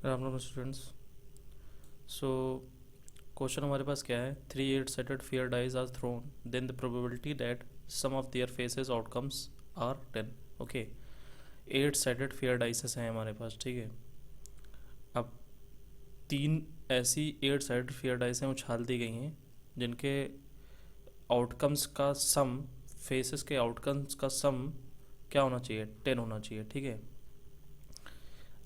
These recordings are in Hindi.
Ram Ram students. So question हमारे पास क्या है, 3 8 sided fair dice are thrown, then the probability that some of their faces outcomes are 10। Okay, 8 sided fair dices हैं हमारे पास, ठीक है। अब तीन ऐसी 8 साइडेड फेयर डाइस हैं उछाल दी गई हैं जिनके आउटकम्स का सम, फेसेस के आउटकम्स का सम क्या होना चाहिए, 10 होना चाहिए, ठीक है।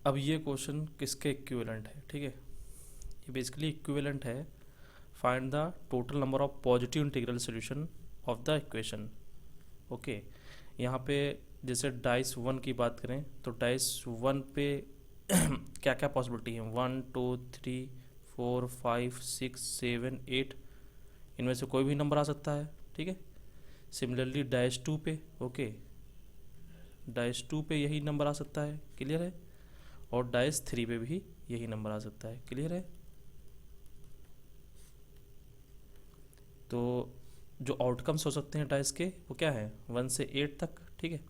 अब ये क्वेश्चन किसके इक्विवेलेंट है, ठीक है। ये बेसिकली इक्विवेलेंट है, find the total number of positive integral solution of the equation. Okay, यहाँ पे जैसे डाइस वन की बात करें तो डाइस वन पे क्या क्या पॉसिबिलिटी है, 1 2 3 4 5 6 7 8, इनमें से कोई भी नंबर आ सकता है, ठीक है। सिमिलरली डाइस टू पे, ओके, डाइस टू पे यही नंबर आ सकता है, क्लियर है। और डाइस थ्री पे भी यही नंबर आ सकता है, क्लियर है। तो जो आउटकम्स हो सकते हैं डाइस के वो क्या है, 1 से 8 तक, ठीक है।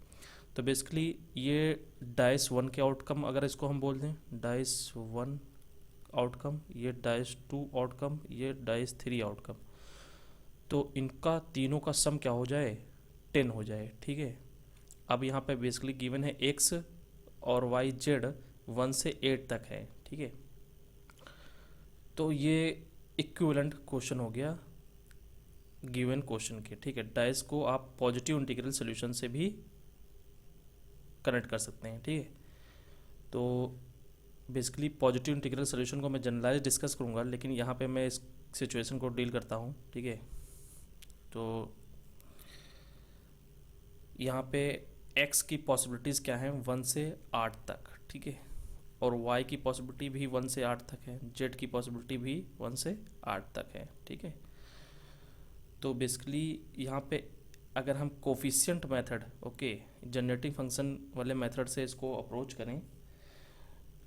तो बेसिकली ये डाइस वन के आउटकम, अगर इसको हम बोल दें डाइस वन आउटकम, ये डाइस टू आउटकम, ये डाइस थ्री आउटकम, तो इनका तीनों का सम क्या हो जाए, 10 हो जाए, ठीक है। अब यहाँ पे बेसिकली गिवन है एक्स और वाई जेड 1 से 8 तक है, ठीक है। तो ये इक्विवेलेंट क्वेश्चन हो गया गिवन क्वेश्चन के, ठीक है। डाइस को आप पॉजिटिव इंटीग्रल सोल्यूशन से भी कनेक्ट कर सकते हैं, ठीक है। तो बेसिकली पॉजिटिव इंटीग्रल सोल्यूशन को मैं जनरलाइज डिस्कस करूँगा, लेकिन यहाँ पे मैं इस सिचुएशन को डील करता हूँ, ठीक है। तो यहाँ पे x की पॉसिबिलिटीज़ क्या हैं, 1 से 8 तक, ठीक है। और y की पॉसिबिलिटी भी 1 से 8 तक है, z की पॉसिबिलिटी भी 1 से 8 तक है, ठीक है। तो बेसिकली यहाँ पे अगर हम coefficient method, okay, generating function वाले मेथड से इसको अप्रोच करें,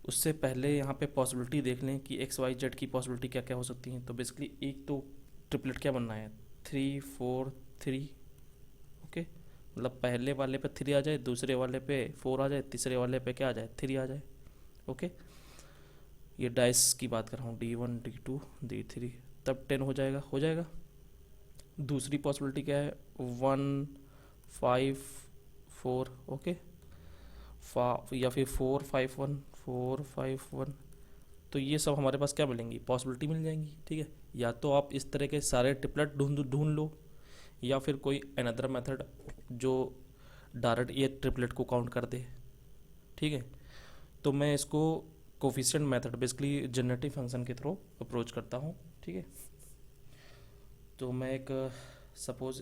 उससे पहले यहाँ पे पॉसिबिलिटी देख लें कि एक्स वाई जेड की पॉसिबिलिटी क्या क्या हो सकती हैं। तो बेसिकली एक तो ट्रिपलेट क्या बनना है, 3 4 3, ओके, मतलब पहले वाले पे 3 आ जाए, दूसरे वाले पे 4 आ जाए, तीसरे वाले पे क्या आ जाए, 3 आ जाए, ओके। ये डाइस की बात कर रहा हूँ, D1 D2 D3, तब 10 हो जाएगा, हो जाएगा। दूसरी पॉसिबिलिटी क्या है, 1 5 4, ओके, या फिर 4 5 1 4 5 1, तो ये सब हमारे पास क्या मिलेंगी, पॉसिबिलिटी मिल जाएंगी, ठीक है। या तो आप इस तरह के सारे ट्रिपलेट ढूंढ लो, या फिर कोई अनदर मेथड जो डायरेक्ट ये ट्रिपलेट को काउंट कर दे, ठीक है। तो मैं इसको coefficient method, basically generative function के थ्रू अप्रोच करता हूँ, ठीक है। तो मैं एक सपोज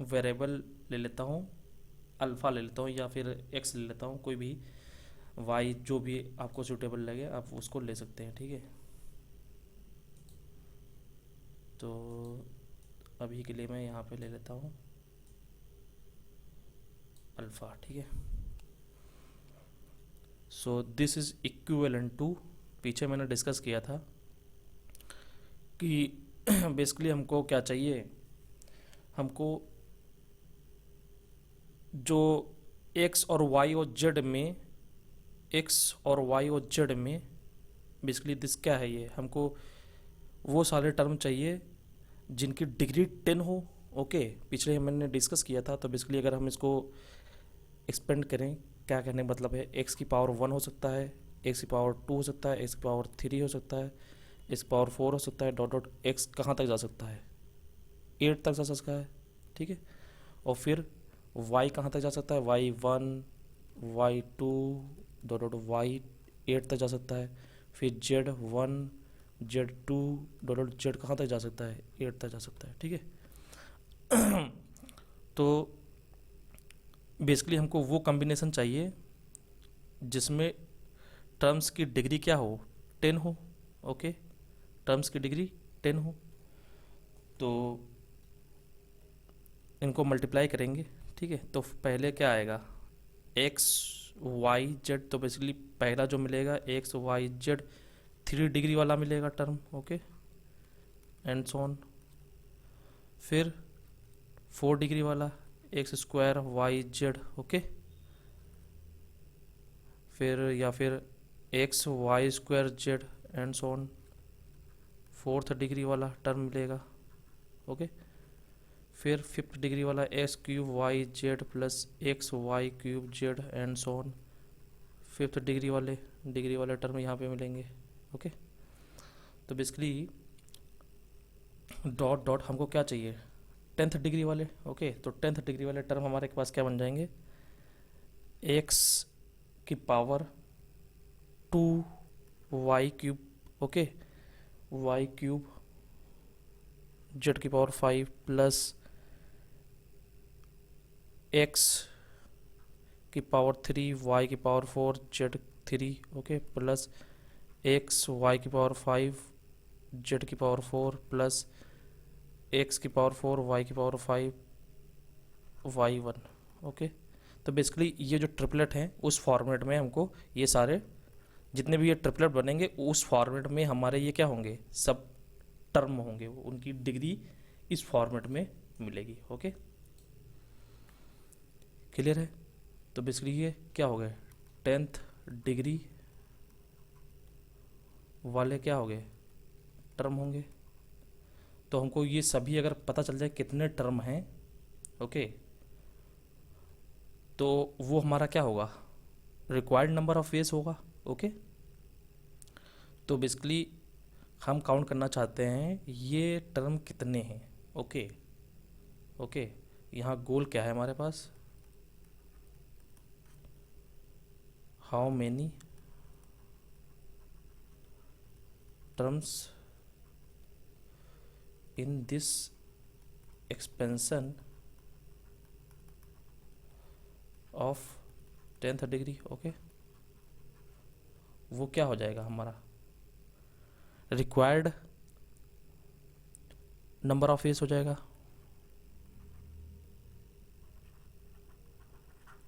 वेरिएबल ले लेता हूँ, अल्फ़ा ले लेता हूँ या फिर एक्स ले लेता हूँ, कोई भी वाई जो भी आपको सूटेबल लगे आप उसको ले सकते हैं, ठीक है। तो अभी के लिए मैं यहाँ पे ले लेता हूँ अल्फ़ा, ठीक है। So this is equivalent to, पीछे मैंने डिस्कस किया था कि बेसिकली हमको क्या चाहिए, हमको जो एक्स और वाई और जेड में, एक्स और वाई और जेड में बेसिकली दिस क्या है, ये हमको वो सारे टर्म चाहिए जिनकी डिग्री 10 हो, ओके। पिछले मैंने डिस्कस किया था, तो बेसिकली अगर हम इसको एक्सपेंड करें, क्या कहने का मतलब है, एक्स की पावर 1 हो सकता है, एक्स की पावर 2 हो सकता है, एक्स की पावर 3 हो सकता है, एक्स की पावर 4 हो सकता है, डॉट डॉट एक्स कहाँ तक जा सकता है, 8 तक जा सकता है, ठीक है। और फिर वाई कहाँ तक जा सकता है, y1 y2 dot dot Y 8 तक जा सकता है। फिर z1 z2 dot dot Z कहाँ तक जा सकता है, 8 तक जा सकता है, ठीक है। तो बेसिकली हमको वो कॉम्बिनेशन चाहिए जिसमें टर्म्स की डिग्री क्या हो, 10 हो, ओके, टर्म्स की डिग्री 10 हो। तो इनको मल्टीप्लाई करेंगे, ठीक है। तो पहले क्या आएगा, एक्स वाई जेड, तो बेसिकली पहला जो मिलेगा एक्स वाई जेड 3 डिग्री वाला मिलेगा term, okay, and so on. फिर 4 डिग्री वाला x square y z, okay. फिर या फिर x y square z and so on, fourth degree वाला टर्म मिलेगा। ओके, फिर फिफ्थ डिग्री वाला x cube y z plus x y cube z and so on, fifth degree वाले टर्म यहाँ पे मिलेंगे। ओके, तो बेसिकली डॉट डॉट हमको क्या चाहिए, टेंथ डिग्री वाले। ओके, तो टेंथ डिग्री वाले टर्म हमारे पास क्या बन जाएंगे, एक्स की power 2 y cube, okay, y cube z की पावर 5 प्लस एक्स की पावर 3 वाई की power 4 z 3, okay, plus x y की पावर 5 जेड की पावर 4 प्लस एक्स की पावर 4 वाई की पावर 5 वाई 1। ओके, तो बेसिकली ये जो ट्रिपलेट हैं उस फॉर्मेट में हमको ये सारे जितने भी ये ट्रिपलेट बनेंगे उस फॉर्मेट में हमारे ये क्या होंगे, सब टर्म होंगे, उनकी डिग्री इस फॉर्मेट में मिलेगी। ओके, क्लियर है। तो बेसिकली ये क्या हो गए, टेंथ डिग्री वाले क्या हो गए, टर्म होंगे। तो हमको ये सभी अगर पता चल जाए कितने टर्म हैं, ओके, तो वो हमारा क्या होगा, रिक्वायर्ड नंबर ऑफ वेज होगा। ओके, तो बेसिकली हम काउंट करना चाहते हैं ये टर्म कितने हैं। ओके, ओके, यहाँ गोल क्या है हमारे पास, how many terms in this expansion of tenth degree. Okay, वो क्या हो जाएगा हमारा, रिक्वायर्ड नंबर ऑफ वेज हो जाएगा।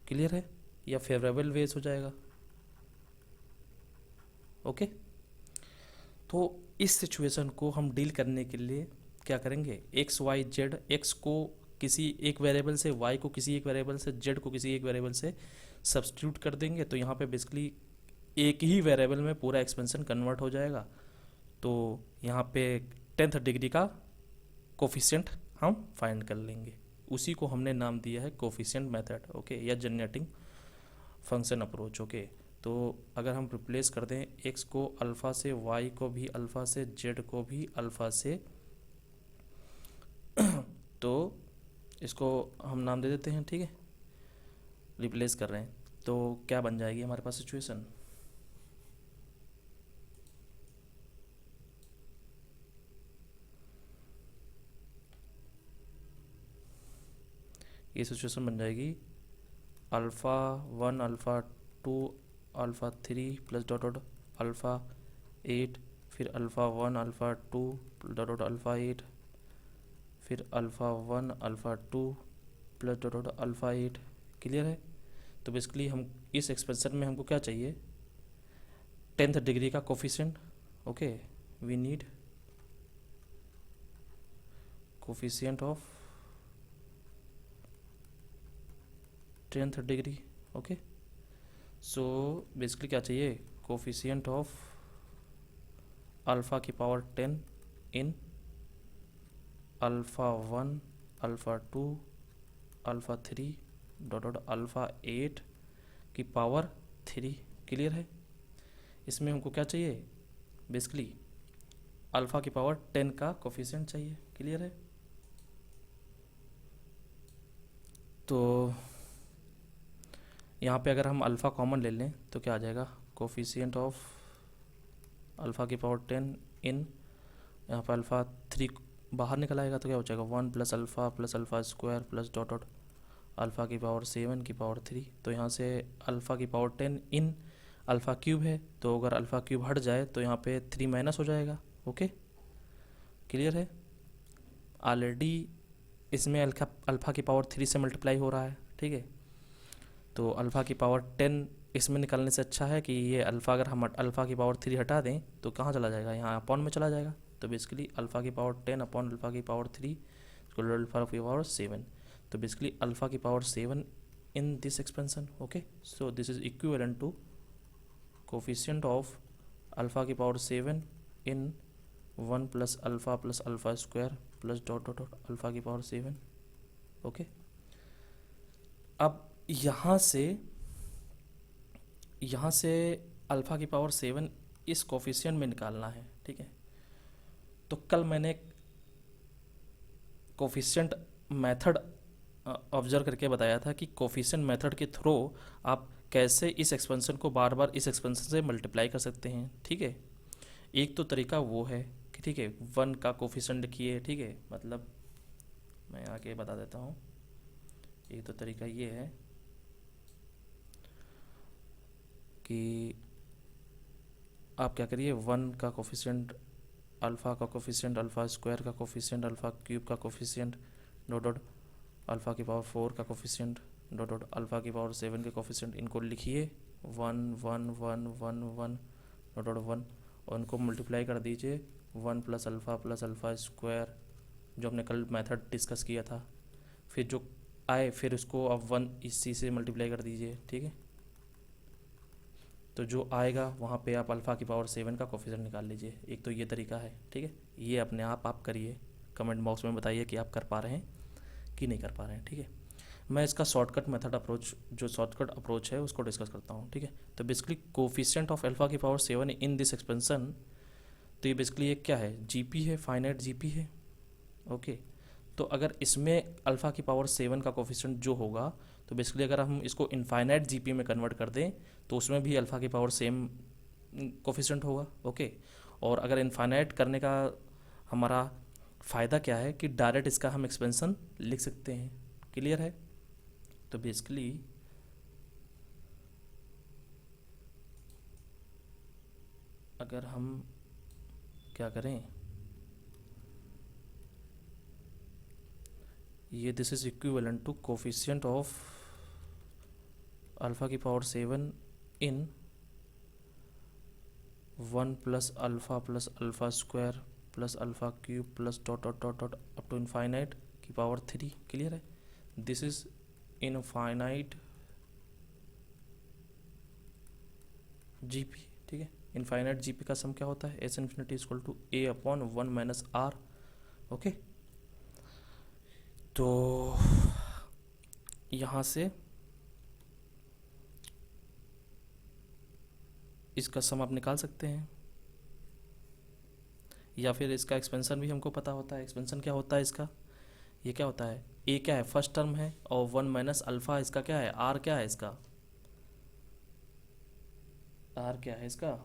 क्लियर है, या फेवरेबल वेज हो जाएगा। ओके, तो इस सिचुएशन को हम डील करने के लिए क्या करेंगे, एक्स वाई जेड, एक्स को किसी एक वेरिएबल से, वाई को किसी एक वेरिएबल से, जेड को किसी एक वेरिएबल से सब्स्टिट्यूट कर देंगे। तो यहाँ पे बेसिकली एक ही वेरिएबल में पूरा एक्सपेंशन कन्वर्ट हो जाएगा। तो यहाँ पे टेंथ डिग्री का कोफिशिएंट हम फाइंड कर लेंगे, उसी को हमने नाम दिया है कोफिशिएंट मेथड। ओके, या जनरेटिंग फंक्शन अप्रोच। ओके, तो अगर हम रिप्लेस कर दें एक्स को अल्फ़ा से, वाई को भी अल्फ़ा से, जेड को भी अल्फ़ा से, तो इसको हम नाम दे देते हैं, ठीक है, रिप्लेस कर रहे हैं। तो क्या बन जाएगी हमारे पास सिचुएशन, ये सिचुएशन बन जाएगी alpha 1 alpha 2 alpha 3 plus dot dot alpha 8, फिर alpha 1 alpha 2 dot dot alpha 8, फिर alpha 1 alpha 2 plus dot dot alpha 8। Clear है। तो बेसिकली हम इस एक्सप्रेशन में हमको क्या चाहिए, टेंथ डिग्री का coefficient. Okay, we need coefficient of tenth degree. Okay, so basically क्या चाहिए, कोफिशिएंट ऑफ अल्फ़ा की power 10 in alpha 1 alpha 2 alpha 3 dot dot alpha 8 की पावर 3। क्लियर है। इसमें हमको क्या चाहिए, बेसिकली अल्फ़ा की पावर 10 का कोफिशिएंट चाहिए। क्लियर है। तो यहाँ पे अगर हम अल्फ़ा कॉमन ले लें तो क्या आ जाएगा, कोफिशिएंट ऑफ अल्फ़ा की पावर 10 इन, यहाँ पर अल्फ़ा 3 बाहर निकल आएगा तो क्या हो जाएगा 1 plus alpha square plus dot dot alpha की पावर 7 की पावर 3। तो यहाँ से अल्फ़ा की पावर 10 इन अल्फ़ा क्यूब है, तो अगर अल्फ़ा क्यूब हट जाए तो यहाँ पे 3 माइनस हो जाएगा। ओके, क्लियर है। ऑलरेडी इसमें अल्फ़ा की पावर 3 से मल्टीप्लाई हो रहा है, ठीक है। तो अल्फ़ा की पावर 10 इसमें निकालने से अच्छा है कि ये अल्फ़ा, अगर हम अल्फ़ा की पावर 3 हटा दें तो कहाँ चला जाएगा, यहाँ अपॉन में चला जाएगा। तो बेसिकली अल्फ़ा की पावर 10 अपॉन अल्फ़ा की पावर 3 अल्फ़ा की पावर 7। तो बेसिकली अल्फ़ा की power 7 in this expansion. Okay, so this is equivalent to coefficient of alpha की power 7 in 1 plus alpha square plus dot dot dot alpha की पावर 7। ओके, अब यहाँ से अल्फ़ा की पावर 7 इस कोफिशिएंट में निकालना है। ठीक है, तो कल मैंने कोफिशिएंट मेथड ऑब्जर्व करके बताया था कि कोफिशिएंट मेथड के थ्रू आप कैसे इस एक्सपेंशन को बार बार इस एक्सपेंशन से मल्टीप्लाई कर सकते हैं। ठीक है, एक तो तरीका वो है कि ठीक है 1 का कोफिशिएंट लिखिए। ठीक है, मतलब मैं आगे बता देता हूँ। एक तो तरीका ये है कि आप क्या करिए 1 का कोफिशिएंट, अल्फ़ा का कोफिशिएंट, अल्फ़ा स्क्वायर का कोफिशिएंट, अल्फ़ा क्यूब का कोफिशिएंट, डॉट डॉट अल्फ़ा की पावर 4 का कोफिशिएंट, डॉट डॉट अल्फ़ा की पावर 7 के कोफिशिएंट, इनको लिखिए 1 1 1 1 1 डॉट डॉट 1 और इनको मल्टीप्लाई कर दीजिए 1 प्लस अल्फ़ा स्क्वायर, जो हमने कल मेथड डिस्कस किया था। फिर जो आए फिर उसको अब 1 इसी से मल्टीप्लाई कर दीजिए। ठीक है, तो जो आएगा वहाँ पे आप अल्फ़ा की पावर 7 का कोफिशिएंट निकाल लीजिए। एक तो ये तरीका है। ठीक है, ये अपने आप करिए, कमेंट बॉक्स में बताइए कि आप कर पा रहे हैं कि नहीं कर पा रहे हैं। ठीक है, मैं इसका शॉर्टकट मेथड अप्रोच, जो शॉर्टकट अप्रोच है उसको डिस्कस करता हूँ। ठीक है, तो बेसिकली कोफिशिएंट ऑफ अल्फ़ा की पावर 7 इन दिस एक्सपेंशन, तो ये बेसिकली एक क्या है, जीपी है, फाइनाइट जीपी है। ओके, तो अगर इसमें अल्फ़ा की पावर 7 का कोफिशिएंट जो होगा, तो बेसिकली अगर हम इसको इनफाइनाइट जीपी में कन्वर्ट कर दें तो उसमें भी अल्फ़ा की पावर सेम कोफिशिएंट होगा। ओके, और अगर इनफाइनाइट करने का हमारा फ़ायदा क्या है कि डायरेक्ट इसका हम एक्सपेंशन लिख सकते हैं। क्लियर है? तो बेसिकली अगर हम क्या करें, ये this is equivalent to coefficient of alpha की power 7 in 1 plus alpha square plus alpha cube plus dot dot dot dot up to infinite की पावर 3। क्लियर है? This is infinite GP. ठीक है, इनफाइनाइट जीपी का सम क्या होता है, S infinity equal to a upon 1 minus r. Okay, तो यहाँ से इसका सम आप निकाल सकते हैं, या फिर इसका एक्सपेंशन भी हमको पता होता है। एक्सपेंशन क्या होता है इसका, ये क्या होता है, ए क्या है, फर्स्ट टर्म है, और 1 माइनस अल्फ़ा इसका क्या है, आर क्या है इसका, आर क्या है इसका,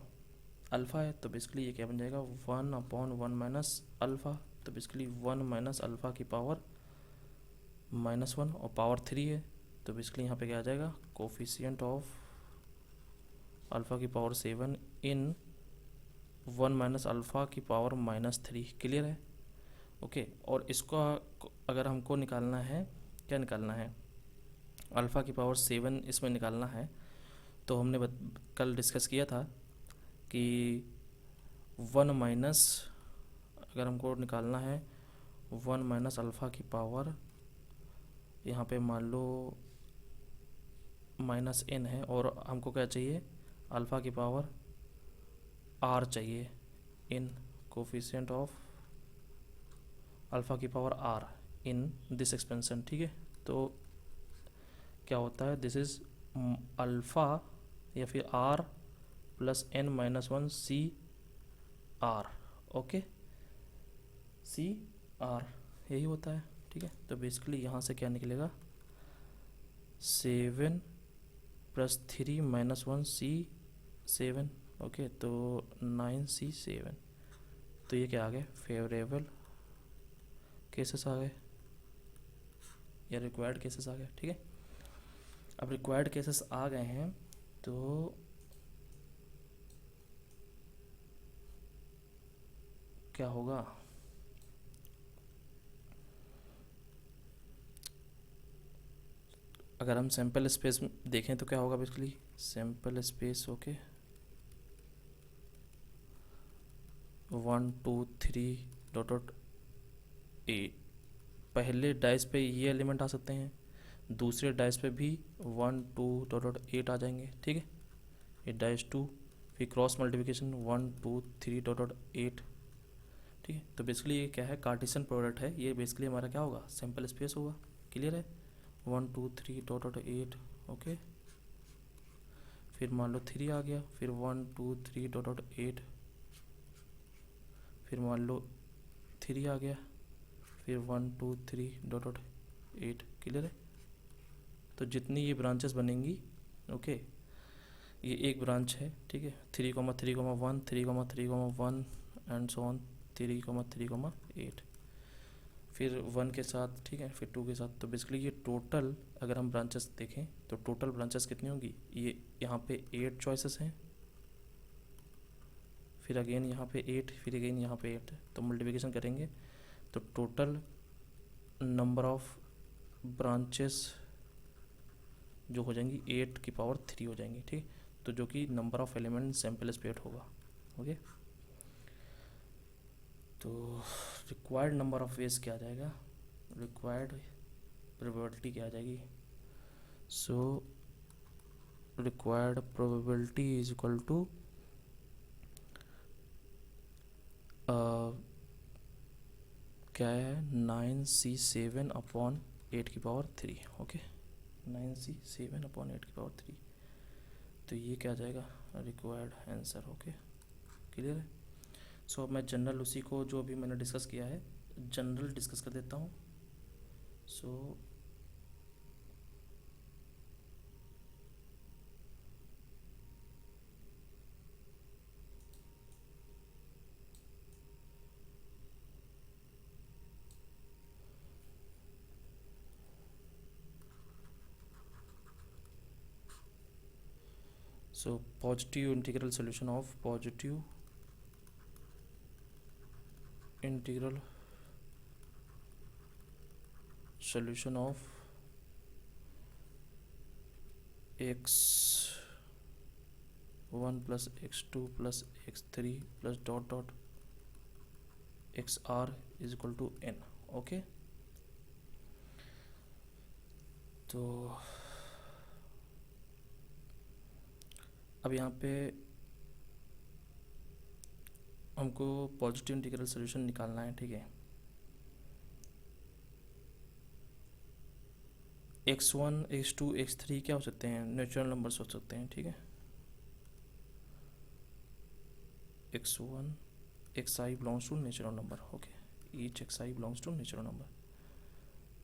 अल्फ़ा है। तो बेसिकली ये क्या बन जाएगा 1 अपॉन 1 माइनस अल्फ़ा, तो बेसिकली 1 माइनस अल्फ़ा की पावर -1 और पावर 3 है। तो बेसिकली यहाँ पे क्या आ जाएगा, कोफिशिएंट ऑफ अल्फ़ा की पावर 7 इन 1 माइनस अल्फ़ा की पावर -3। क्लियर है? ओके, और इसको अगर हमको निकालना है, क्या निकालना है, अल्फ़ा की पावर 7 इसमें निकालना है, तो हमने कल डिस्कस किया था कि 1 माइनस, अगर हमको निकालना है 1 माइनस अल्फ़ा की पावर, यहाँ पे मान लो -n है, और हमको क्या चाहिए, अल्फ़ा की पावर r चाहिए इन कोफिशिएंट ऑफ अल्फ़ा की power r in this expansion. ठीक है, तो क्या होता है, दिस इज अल्फ़ा या फिर r plus n minus 1 C R. Okay, C R यही होता है। ठीक है, तो बेसिकली यहाँ से क्या निकलेगा, 7 प्लस 3 माइनस 1 सी 7। ओके, तो 9C7। तो ये क्या आ गए, फेवरेबल केसेस आ गए या रिक्वायर्ड केसेस आ गए। ठीक है, अब रिक्वायर्ड केसेस आ गए हैं, तो क्या होगा, अगर हम सैंपल स्पेस देखें तो क्या होगा, basically sample space okay 1 2 3 dot dot 8, पहले डाइस पे ये एलिमेंट आ सकते हैं, दूसरे डाइस पे भी 1 2 डॉट डॉट 8 आ जाएंगे। ठीक है, ये डाइस 2 फिर क्रॉस मल्टीप्लिकेशन 1 2 3 डॉट डॉट 8, ठीक है। तो बेसिकली ये क्या है, कार्टेशियन प्रोडक्ट है, ये बेसिकली हमारा क्या होगा, सैम्पल स्पेस होगा। क्लियर है, 1 2 3 डॉट डॉट 8, ओके। फिर मान लो 3 आ गया, फिर 1 2 3 डॉट डॉट 8, फिर मान लो 3 आ गया, फिर 1 2 3 डॉट डॉट 8। क्लियर है। तो जितनी ये ब्रांचेस बनेंगी, ओके, ये एक ब्रांच है, ठीक है। 3,3,1 3,3,1 एंड सो ऑन 3,3,8, फिर 1 के साथ, ठीक है, फिर 2 के साथ। तो बेसिकली ये टोटल अगर हम ब्रांचेस देखें तो टोटल ब्रांचेस कितनी होंगी, ये यहाँ पे 8 चॉइसेस हैं, फिर अगेन यहाँ पे 8, फिर अगेन यहाँ पे 8। तो मल्टीप्लिकेशन करेंगे तो टोटल नंबर ऑफ ब्रांचेस जो हो जाएंगी 8 की पावर 3 हो जाएंगी, ठीक। तो जो कि number of element sample space होगा, ओके। तो रिक्वायर्ड नंबर ऑफ वेज क्या आ जाएगा, रिक्वायर्ड प्रोबेबिलिटी क्या आ जाएगी, so required probability is equal to क्या है, 9C7 अपॉन 8 की पावर 3, ओके, 9C7 अपॉन 8 की पावर 3। तो ये क्या आ जाएगा, रिक्वायर्ड आंसर, ओके। क्लियर है। सो अब मैं जनरल उसी को जो अभी मैंने डिस्कस किया है जनरल डिस्कस कर देता हूँ। So positive integral solution of positive integral solution of x1 plus x2 plus x3 plus dot dot xr is equal to n, okay. तो अब यहाँ पे हमको पॉजिटिव इंटीग्रल सॉल्यूशन निकालना है, ठीक है। x1 x2 x3 क्या हो सकते हैं, नेचुरल नंबर्स हो सकते हैं, ठीक है। x1 xi belongs to natural number, okay, each xi belongs to natural number.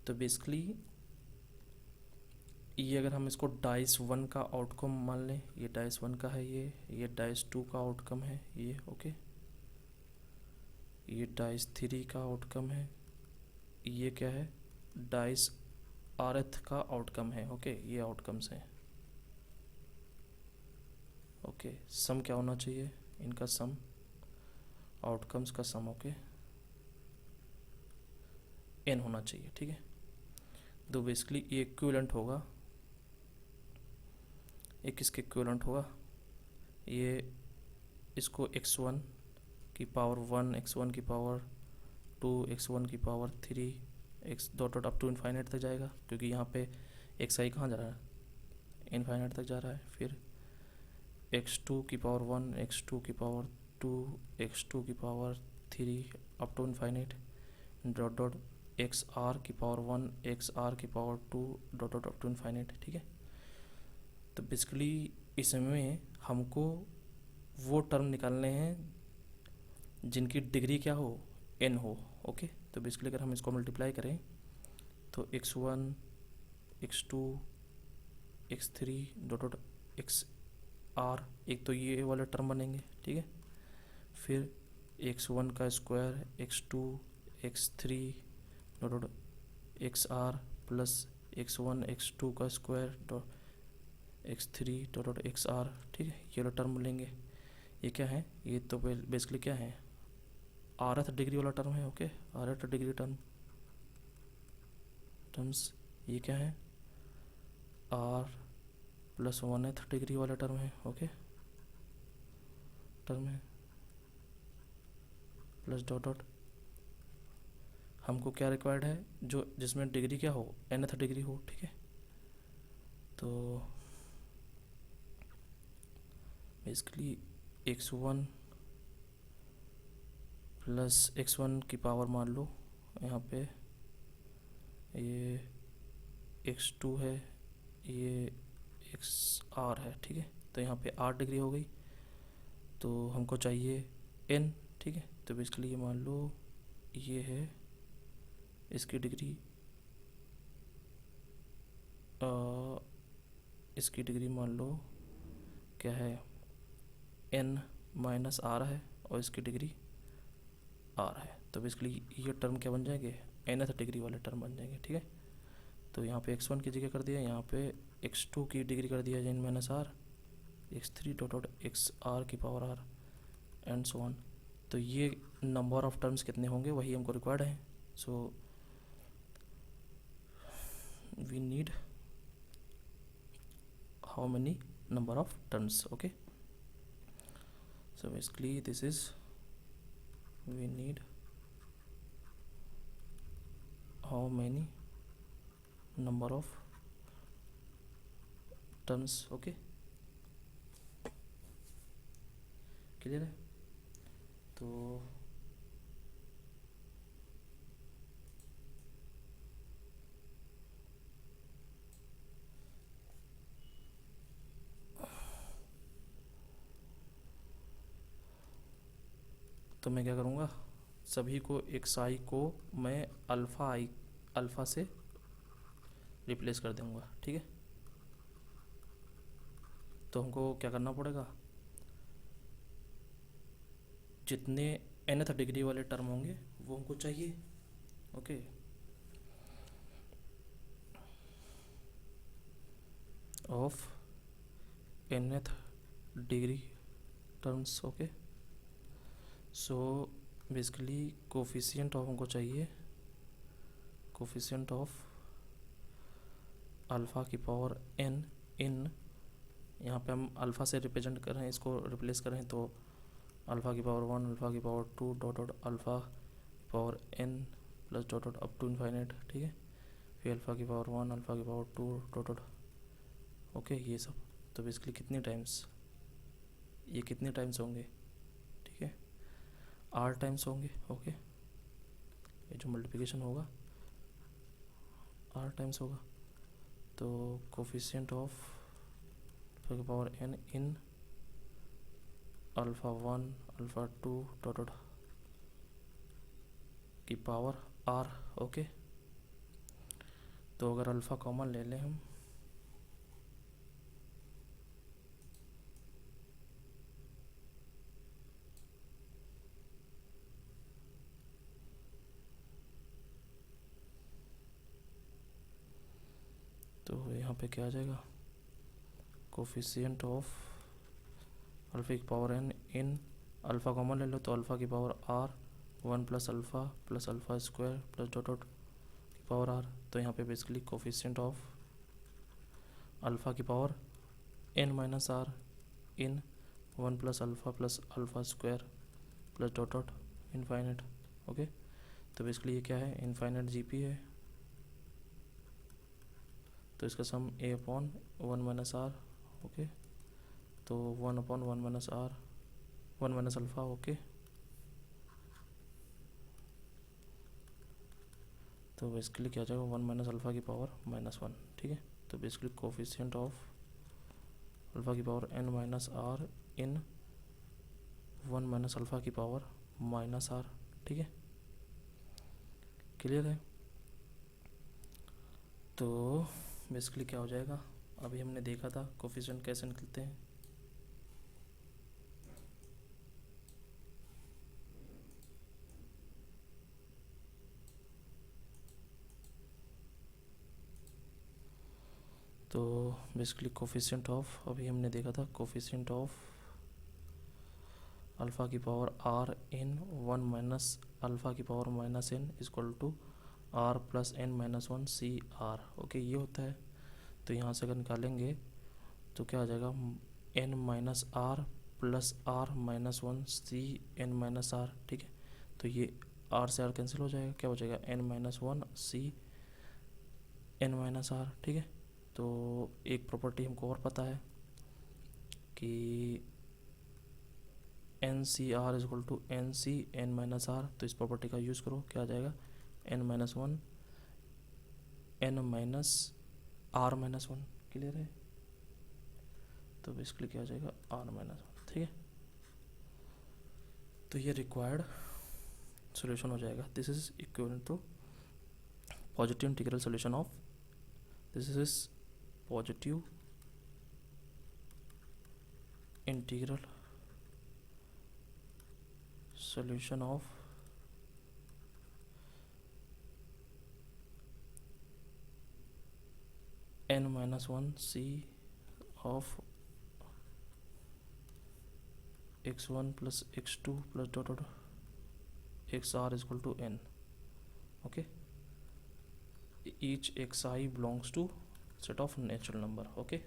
तो बेसिकली ये अगर हम इसको डाइस 1 का आउटकम मान लें, ये डाइस 1 का है, ये डाइस 2 का आउटकम है, ये ओके, ये डाइस 3 का आउटकम है, ये क्या है, डाइस rth का आउटकम है, ओके। ये आउटकम्स हैं, ओके। सम क्या होना चाहिए, इनका सम, आउटकम्स का सम, ओके, n होना चाहिए, ठीक है। तो बेसिकली ये इक्विवेलेंट होगा, ये किसके इक्विवेलेंट होगा, ये इसको x1 की पावर 1, x1 की पावर 2, x1 की power 3, x dot dot up to infinite तक जाएगा, क्योंकि यहाँ पे xi कहाँ जा रहा है, इन्फाइनाइट तक जा रहा है। फिर x2 की पावर 1, x2 की पावर 2, x2 की power 3 up to infinite dot dot xr की पावर 1, xr की power 2 dot dot up to infinite, ठीक है। तो बेसिकली इसमें हमको वो टर्म निकालने हैं जिनकी डिग्री क्या हो, n हो, ओके। तो बेसिकली अगर हम इसको मल्टीप्लाई करें तो x1 x2 x3 dot dot xr, एक तो ये वाले टर्म बनेंगे, ठीक है। फिर x1 का square x2 x3 dot dot xr plus x1 x2 का square dot x3 dot dot xr, ठीक है। ये वाला टर्म लेंगे, ये क्या है, ये तो बेसिकली क्या है, rth डिग्री वाला टर्म है, ओके, rth डिग्री टर्म्स। ये क्या है, r प्लस 1th डिग्री वाला टर्म है, ओके, टर्म है, प्लस डॉट डॉट हमको क्या रिक्वायर्ड है, जो जिसमें डिग्री क्या हो, nth डिग्री हो, ठीक है। तो बेसिकली x1 प्लस x1 की पावर मान लो यहाँ पे ये x2 है, ये xr है, ठीक है। तो यहाँ पे 8 डिग्री हो गई, तो हमको चाहिए n, ठीक है। तो बेसिकली ये मान लो ये है इसकी डिग्री, इसकी डिग्री मान लो क्या है, n माइनस आर है, और इसकी डिग्री r है। तो बेसिकली ये टर्म क्या बन जाएंगे, nth डिग्री वाले टर्म बन जाएंगे, ठीक है। तो यहाँ पे x1 की जगह कर दिया, यहाँ पे x2 की डिग्री कर दिया n minus r, x3 dot dot x r की power r and so on. तो ये नंबर ऑफ टर्म्स कितने होंगे वही हमको रिक्वायर्ड है। So we need how many number of turns, okay. So basically this is, we need how many number of turns, okay, clear है। तो मैं क्या करूँगा, सभी को एक्स आई को मैं अल्फ़ा से रिप्लेस कर दूँगा, ठीक है। तो हमको क्या करना पड़ेगा, जितने nth डिग्री वाले टर्म होंगे वो हमको चाहिए, okay. Of nth degree terms, okay. So basically coefficient of हमको चाहिए, कोफिशिएंट ऑफ अल्फ़ा की पावर n इन, यहाँ पे हम अल्फ़ा से रिप्रेजेंट कर रहे हैं, इसको रिप्लेस करें तो अल्फ़ा की पावर 1, अल्फ़ा की पावर 2 डॉट डॉट अल्फ़ा की power n plus dot dot up to infinite, ठीक है। फिर अल्फ़ा की पावर 1, अल्फ़ा की पावर 2 डॉट डॉट, ओके, ये सब। तो बेसिकली कितने टाइम्स, ये कितने टाइम्स होंगे, ठीक है, r टाइम्स होंगे, ओके। ये जो मल्टीप्लिकेशन होगा r टाइम्स होगा। तो कोफिशिएंट ऑफ अल्फ़ा की power n in alpha 1, alpha 2 dot dot की पावर r, ओके। तो अगर अल्फ़ा कॉमन ले लें हम, तो यहाँ पे क्या आ जाएगा, कोफिशिएंट ऑफ अल्फ़ा की power n in, alpha common ले लो तो अल्फ़ा की power r 1 plus alpha square plus dot dot की पावर r। तो यहाँ पे बेसिकली कोफिशिएंट ऑफ अल्फ़ा की power n minus r in 1 plus alpha square plus dot dot infinite, okay. तो बेसिकली ये क्या है, इनफाइनाइट जीपी है, तो इसका sum a upon 1 minus r, okay. तो 1 upon 1 minus r, 1 minus alpha, okay. तो बेसिकली क्या आ जाएगा, 1 माइनस अल्फ़ा की पावर -1, ठीक है। तो बेसिकली कोफिशिएंट ऑफ अल्फ़ा की power n minus r in 1 minus alpha की पावर -r, ठीक है, क्लियर है। तो बेसिकली क्या हो जाएगा, अभी हमने देखा था कोफिशिएंट कैसे निकलते हैं। तो बेसिकली कोफिशिएंट ऑफ, अभी हमने देखा था कोफिशिएंट ऑफ अल्फ़ा की power r in 1 minus alpha की power -n equal to r plus n minus 1 C r, okay, ये होता है। तो यहाँ से अगर निकालेंगे तो क्या आ जाएगा, n minus r plus r minus 1 C n minus r, ठीक है। तो ये r से r कैंसिल हो जाएगा, क्या हो जाएगा, n minus 1 C n minus r, ठीक है। तो एक प्रॉपर्टी हमको और पता है कि n C r is equal to n C n minus r, तो इस प्रॉपर्टी का यूज़ करो, क्या आ जाएगा n minus one n minus r minus one, clear है। तो बेसिकली क्या आ जाएगा आर माइनस वन, ठीक है। तो ये रिक्वायर्ड सॉल्यूशन हो जाएगा। This is equivalent to positive integral solution of, this is positive integral solution of n minus 1 c of x1 plus x2 plus dot dot xr is equal to n. Okay, each xi belongs to set of natural number. Okay,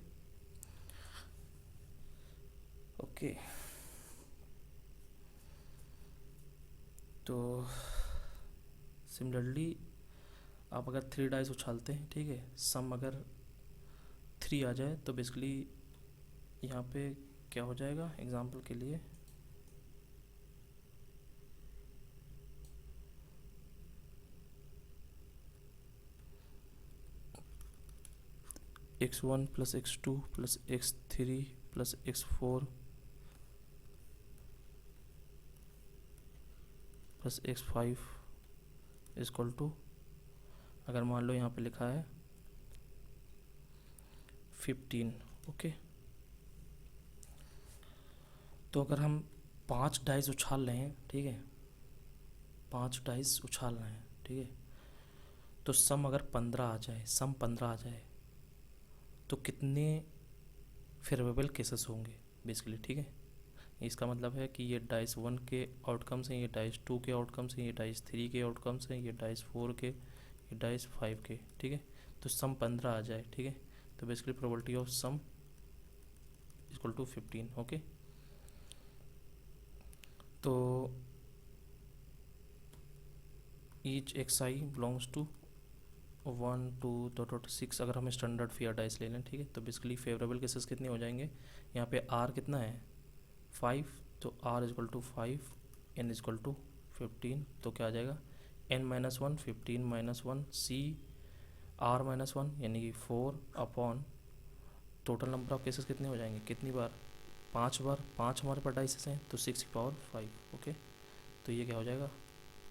okay. तो सिमिलरली आप अगर 3 डाइस उछालते हैं, ठीक है, सम अगर 3 आ जाए तो बेसिकली यहाँ पे क्या हो जाएगा, एग्जांपल के लिए x1 plus x2 plus x3 plus x4 plus x5 equal to, अगर मान लो यहाँ पे लिखा है 15। ओके, तो अगर हम 5 डाइस उछाल रहे हैं, ठीक है, 5 डाइस उछाल रहे हैं, ठीक है, तो सम अगर 15 आ जाए, सम 15 आ जाए तो कितने फेवरेबल केसेस होंगे बेसिकली, ठीक है। इसका मतलब है कि ये डाइस 1 के आउटकम्स हैं, ये डाइस 2 के आउटकम्स हैं, ये डाइस 3 के आउटकम्स हैं, ये डाइस 4 के, ये डाइस 5 के, ठीक है। तो सम 15 आ जाए, ठीक है, तो basically probability of sum equal to 15। Okay, तो each x i belongs to 1 2 dot 6 अगर हम स्टैंडर्ड फेयर डाइस ले लें, ठीक है, तो बेसिकली फेवरेबल केसेस कितने हो जाएंगे, यहाँ पे आर कितना है 5, तो r is equal to 5, n is equal to 15, तो क्या आ जाएगा n minus one 15 minus one C r minus one यानी कि 4 upon total number of cases कितने हो जाएंगे, कितनी बार 5 बार, 5 हमारे पास डाइसेस हैं तो 6 की पावर 5। ओके, तो ये क्या हो जाएगा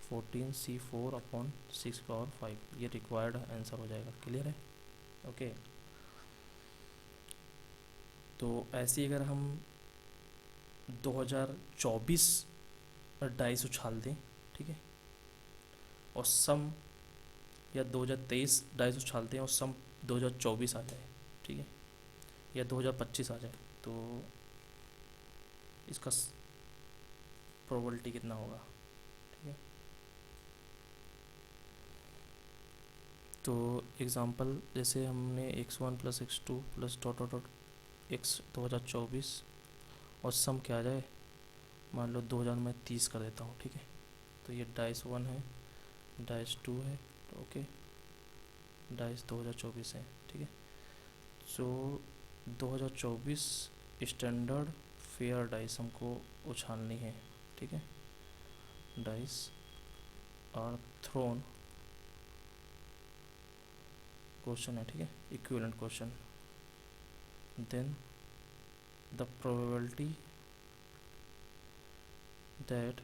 14C4 अपॉन 6 की पावर 5, ये रिक्वायर्ड आंसर हो जाएगा। क्लियर है। ओके, तो ऐसे ही अगर हम 2024 डाइस उछाल दें, ठीक है, और सम या 2023 डाइस उछालते हैं और सम 2024 आ जाए, ठीक है, या 2025 आ जाए, तो इसका प्रोबेबिलिटी कितना होगा, ठीक है। तो एग्ज़ाम्पल जैसे हमने x1 plus x2 plus dot dot dot x 2024 और सम क्या आ जाए, मान लो 2000 में 30 कर देता हूँ, ठीक है, तो ये डाइस 1 है, डाइस 2 है, तो ओके, डाइस 2024 है, ठीक है। सो 2024 स्टैंडर्ड फेयर डाइस हमको उछालनी है, ठीक है, डाइस आर थ्रोन क्वेश्चन है, ठीक है, equivalent question, then the probability that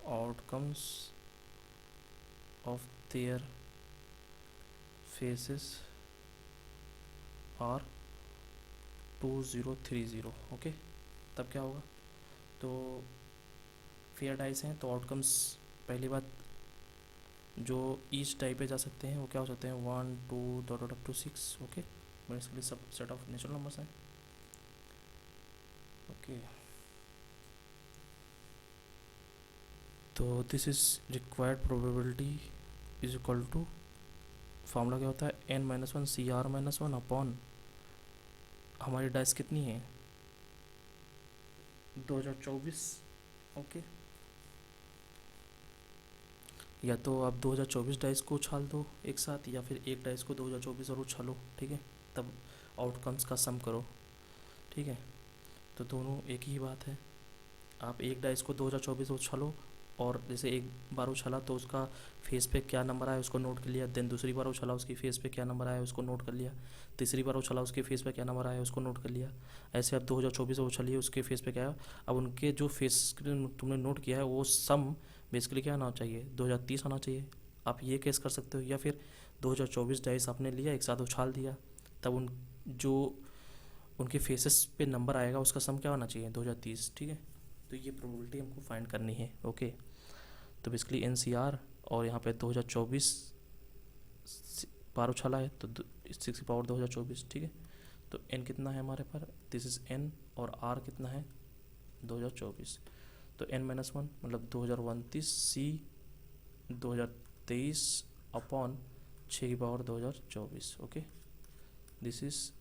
outcomes of their phases are 2030। ओके, तब क्या होगा, तो फेयर डाइस हैं तो आउटकम्स पहली बात जो ईच टाइप पे जा सकते हैं वो क्या हो सकते हैं 1 2 dot up to 6। Okay, basically सब सेट ऑफ नेचुरल नंबर्स हैं। ओके, तो this is required probability is equal to, formula क्या होता है n minus one C r minus one upon हमारी डाइस कितनी है 2024। ओके, या तो आप 2024 डाइस को उछाल दो एक साथ, या फिर एक डाइस को 2024 और उछालो, ठीक है, तब आउटकम्स का सम करो, ठीक है, तो दोनों एक ही बात है। आप एक डाइस को 2024 उछालो, और जैसे एक बार उछाला तो उसका फेस पे क्या नंबर आया उसको नोट कर लिया, देन दूसरी बार उछाला उसकी फेस पे क्या नंबर आया उसको नोट कर लिया, तीसरी बार उछाला उसके फेस पे क्या नंबर आया उसको नोट कर लिया। ऐसे आप 2024 उछालिए, उसके फेस पे क्या है। अब उनके जो फेस तुमने नोट किया है वो सम बेसिकली क्या आना चाहिए, 2030 आना चाहिए। आप ये केस कर सकते हो, या फिर 2024 डाइस आपने लिया एक साथ उछाल दिया, तब उन जो उनके फेसेस पे नंबर आएगा उसका सम क्या होना चाहिए, 2030। ठीक है, तो ये प्रोबेबिलिटी हमको फाइंड करनी है। ओके, तो बेसिकली एनसीआर, और यहाँ पे 2024 बार उछाला है तो 6 की पावर 2024। ठीक है, तो एन कितना है हमारे पर, दिस इज एन, और आर कितना है 2024, तो n-1 मतलब 2029 सी 2023 अपॉन 6 की power 2024। Okay, this is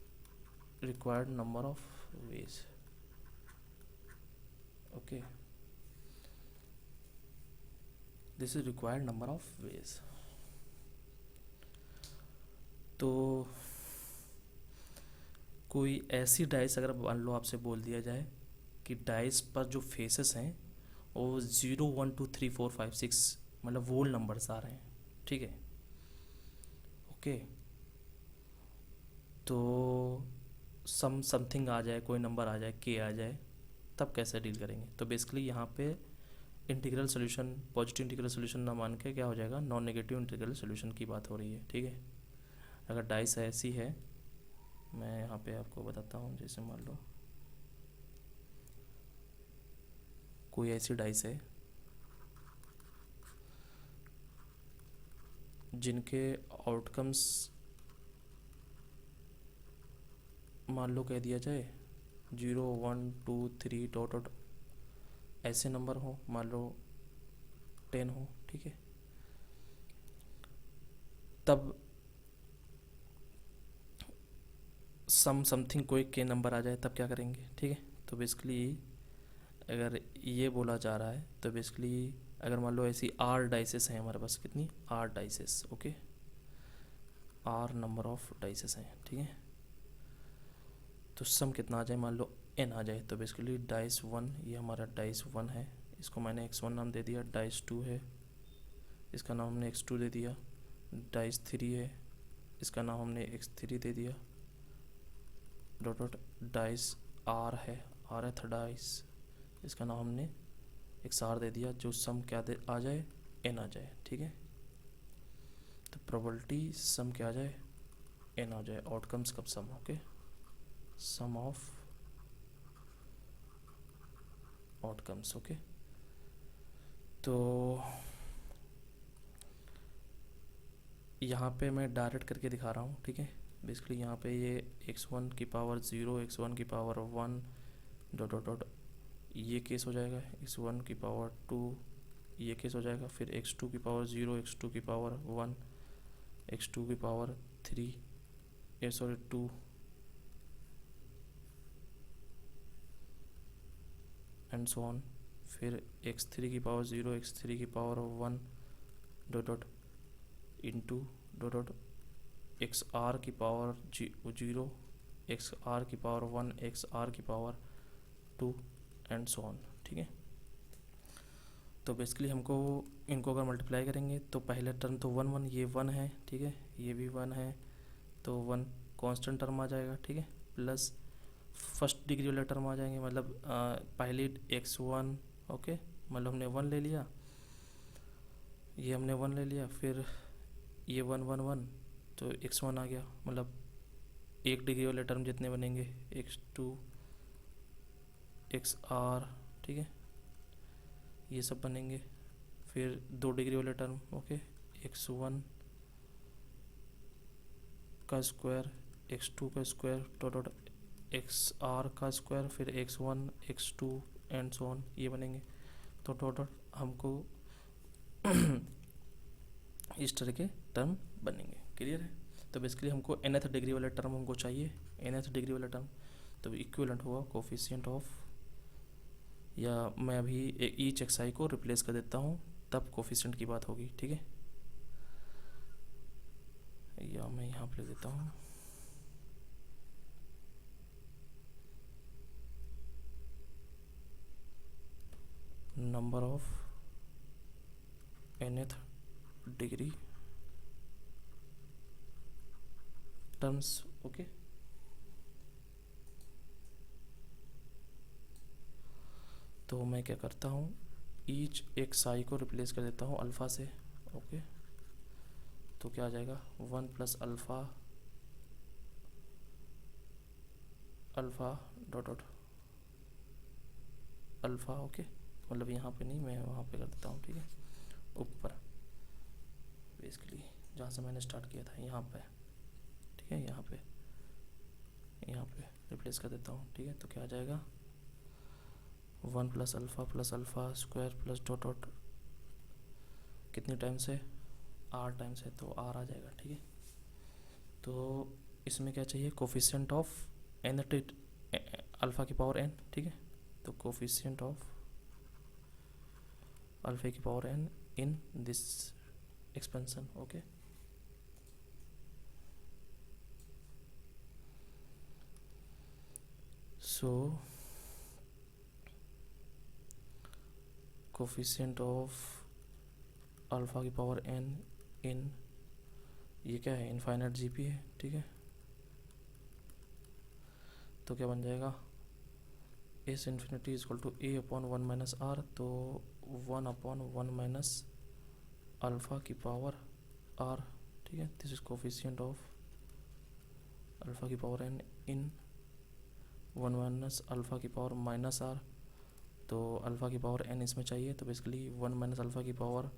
required number of veg. Okay, this is required number of veg. तो कोई ऐसी डाइस अगर मान लो आपसे बोल दिया जाए कि डाइस पर जो फेसेस हैं वो 0 1 2 3 4 5 6 मतलब वोल नंबर्स आ रहे हैं। ठीक है, ओके, तो समथिंग आ जाए, कोई नंबर आ जाए, के आ जाए, तब कैसे डील करेंगे। तो बेसिकली यहाँ पे integral solution, positive integral solution ना मान के क्या हो जाएगा, नॉन नेगेटिव इंटीग्रल सोल्यूशन की बात हो रही है। ठीक है, अगर डाइस ऐसी है, मैं यहाँ पे आपको बताता हूँ, जैसे मान लो कोई ऐसी डाइस है जिनके आउटकम्स मान लो कह दिया जाए 0 1 2 3 डॉट डॉट ऐसे नंबर हो, मान लो 10 हो। ठीक है, तब समथिंग कोई के नंबर आ जाए तब क्या करेंगे। ठीक है, तो बेसिकली अगर ये बोला जा रहा है तो बेसिकली अगर मान लो ऐसी आर डाइसेस हैं हमारे पास, कितनी r dices, okay, r number of dices हैं। ठीक है, तो सम कितना आ जाए, मान लो एन आ जाए, तो बेसिकली डाइस 1, ये हमारा डाइस 1 है, इसको मैंने x1 नाम दे दिया। डाइस 2 है, इसका नाम हमने x2 दे दिया। डाइस 3 है, इसका नाम हमने x3 दे दिया। डॉट डॉट डाइस आर है, आर है थर्ड डाइस, इसका नाम हमने XR दे दिया। जो सम क्या दे आ जाए, n आ जाए। ठीक है, तो प्रोबेबिलिटी सम क्या आ जाए, n आ जाए, आउटकम्स कब sum, okay, sum of outcomes. Okay, तो यहाँ पे मैं डायरेक्ट करके दिखा रहा हूँ। ठीक है, बेसिकली यहाँ पे ये x1 की पावर 0, x1 की पावर 1 डॉट डॉट डॉट ये केस हो जाएगा, x1 की पावर 2 ये केस हो जाएगा, फिर x2 की पावर 0, x2 की पावर 1, x2 की power 3 sorry 2 and so on, फिर x3 की पावर 0, x3 की power 1 dot dot into dot dot XR की पावर 0, XR की पावर 1, XR की पावर 2 एंड सो ऑन। ठीक है, तो बेसिकली हमको इनको अगर मल्टीप्लाई करेंगे तो पहले टर्म तो 1 1, ये 1 है। ठीक है, ये भी 1 है, तो 1 कांस्टेंट टर्म आ जाएगा। ठीक है, प्लस फर्स्ट डिग्री वाले टर्म आ जाएंगे, मतलब पहली x1, ओके, मतलब हमने 1 ले लिया, ये हमने 1 ले लिया, फिर ये 1 1 1, तो x1 आ गया, मतलब एक डिग्री वाले टर्म जितने बनेंगे x2 XR। ठीक है, ये सब बनेंगे, फिर 2 डिग्री वाले टर्म, ओके, x1 का स्क्वायर, x2 का स्क्वायर डॉट डॉट XR का स्क्वायर, फिर x1 x2 and so on, ये बनेंगे। तो डॉट डॉट हमको इस तरह के टर्म बनेंगे। क्लियर है, तो बेसिकली हमको nth डिग्री वाला टर्म हमको चाहिए, nth डिग्री वाला टर्म, तो इक्विवेलेंट होगा कोफिशिएंट ऑफ, या मैं अभी ईच xi को रिप्लेस कर देता हूँ, तब कोफिशिएंट की बात होगी। ठीक है, या मैं यहाँ पे लिख देता हूँ number of nth degree terms. Okay, तो मैं क्या करता हूँ, ईच एक साई को रिप्लेस कर देता हूँ अल्फ़ा से। ओके, तो क्या आ जाएगा, 1 plus alpha alpha dot dot alpha. Okay, मतलब यहाँ पे नहीं, मैं वहाँ पे कर देता हूँ, ठीक है, ऊपर बेसिकली जहाँ से मैंने स्टार्ट किया था यहाँ पे, ठीक है, यहाँ पे रिप्लेस कर देता हूँ, ठीक है। तो क्या आ जाएगा, 1 plus alpha square plus dot dot कितनी टाइम्स है, आर टाइम्स है, तो आर आ जाएगा, ठीक है। तो इसमें क्या चाहिए, कोफिशिएंट ऑफ एन अल्फ़ा की पावर एन, ठीक है। तो कोफिशिएंट ऑफ अल्फ़ा की power n in this expansion. Okay, so coefficient of alpha की पावर एन इन, ये क्या है, इनफाइनाइट जीपी है, ठीक है। तो क्या बन जाएगा, S infinity is equal to a upon 1 minus r, तो 1 अपॉन 1 माइनस अल्फ़ा की पावर आर, ठीक है। This is coefficient of alpha की power n in 1 minus alpha की पावर माइनस आर, तो अल्फ़ा की पावर एन इसमें चाहिए, तो बेसिकली 1 माइनस अल्फ़ा की पावर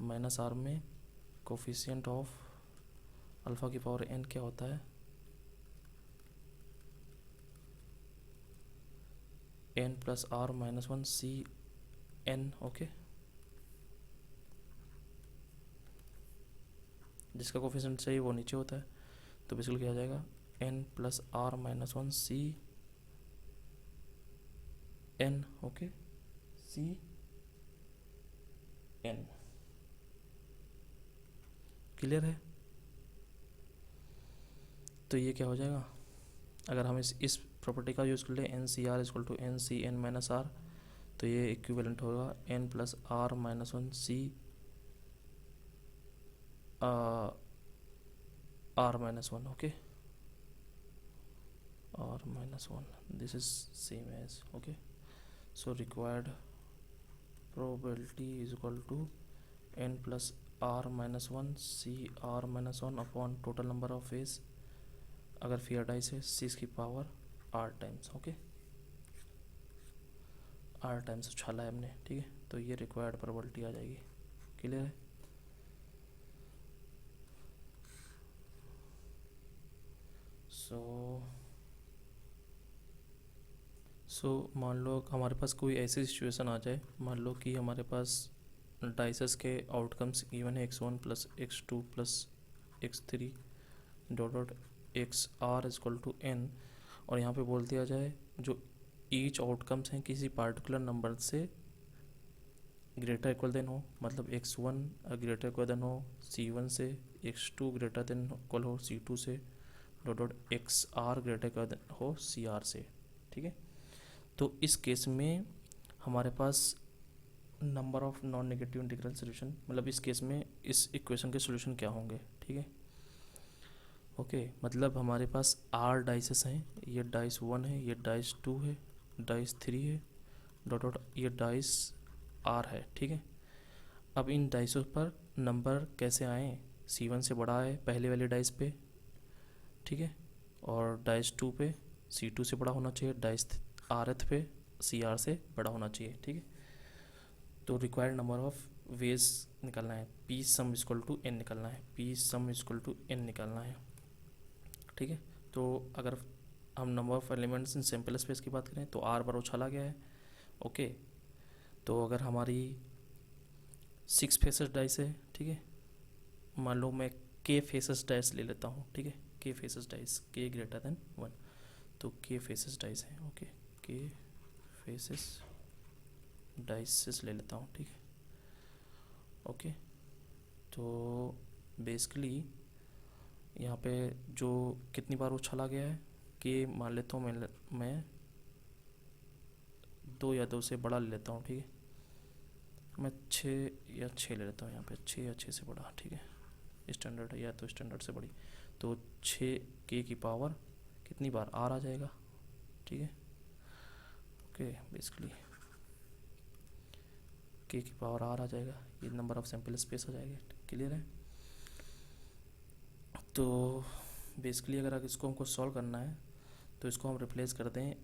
माइनस आर में कोफिशिएंट ऑफ अल्फ़ा की पावर एन क्या होता है, n plus r minus 1 C n. Okay, जिसका कोफिशिएंट चाहिए वो नीचे होता है, तो बेसिकली क्या आ जाएगा, n plus r minus 1 C n. Okay, C n, clear है। तो ये क्या हो जाएगा, अगर हम इस प्रॉपर्टी का यूज़ कर ले, n C r equal to n C n minus r, तो ये इक्विवेलेंट होगा n plus r minus 1 C r minus 1। Okay, r minus 1, this is same as. Okay, so required probability is equal to n plus r minus 1 C r minus 1 upon total number of faces, अगर फेयर डाइस है 6 की power r times. Okay, r times उछाला है हमने, ठीक है। तो ये रिक्वायर्ड प्रोबेबिलिटी आ जाएगी, क्लियर है। सो मान लो हमारे पास कोई ऐसी सिचुएशन आ जाए, मान लो कि हमारे पास डाइसेस के आउटकम्स गिवन है x1 plus x2 plus x3 dot dot x r equal to n, और यहाँ पे बोल दिया जाए जो ईच आउटकम्स हैं किसी पार्टिकुलर नंबर से ग्रेटर इक्वल देन हो, मतलब x1 ग्रेटर इक्वल देन हो c1 से, x2 ग्रेटर देन इक्वल हो c2 से, dot dot x r greater equal हो सी आर से, ठीक है। तो इस केस में हमारे पास number of non negative integral solution, मतलब इस केस में इस इक्वेशन के सोल्यूशन क्या होंगे, ठीक है। ओके, मतलब हमारे पास आर डाइसेस हैं, ये डाइस 1 है, ये डाइस 2 है, डाइस 3 है, डॉट डॉट ये डाइस आर है, ठीक है। अब इन डाइसों पर नंबर कैसे आए, C1 से बड़ा है पहले वाले डाइस पे, ठीक है, और डाइस 2 पे C2 से बड़ा होना चाहिए, डाइस आरथ पे CR से बड़ा होना चाहिए, ठीक है। तो रिक्वायर्ड नंबर ऑफ वेज निकालना है, P sum equal to n निकालना है, P sum equal to n निकालना है, ठीक है। तो अगर हम number of elements in sample space की बात करें तो आर बार उछाला गया है। ओके, तो अगर हमारी 6 फेसेस डाइस है, ठीक है, मान लो मैं के फेसेस डाइस ले लेता हूँ, ठीक है, के फेसेस डाइस के ग्रेटर देन 1, तो के फेसेस डाइस है। ओके, के फेसेस डाइसेस ले लेता हूँ, ठीक है। ओके, तो बेसिकली यहाँ पे जो कितनी बार उछाला गया है कि मान लेता हूँ मैं 2 या 2 से बड़ा ले लेता हूँ, ठीक है। मैं 6 ले लेता हूँ यहाँ पे, 6 या 6 से बड़ा, ठीक है, स्टैंडर्ड है या तो स्टैंडर्ड से बड़ी, तो 6 की पावर कितनी बार आर आ जाएगा, ठीक है, ओके, बेसिकली k की पावर आर आ जाएगा, ये नंबर ऑफ सैम्पल स्पेस आ जाएगा, क्लियर है। तो बेसिकली अगर इसको हमको सॉल्व करना है तो इसको हम रिप्लेस कर दें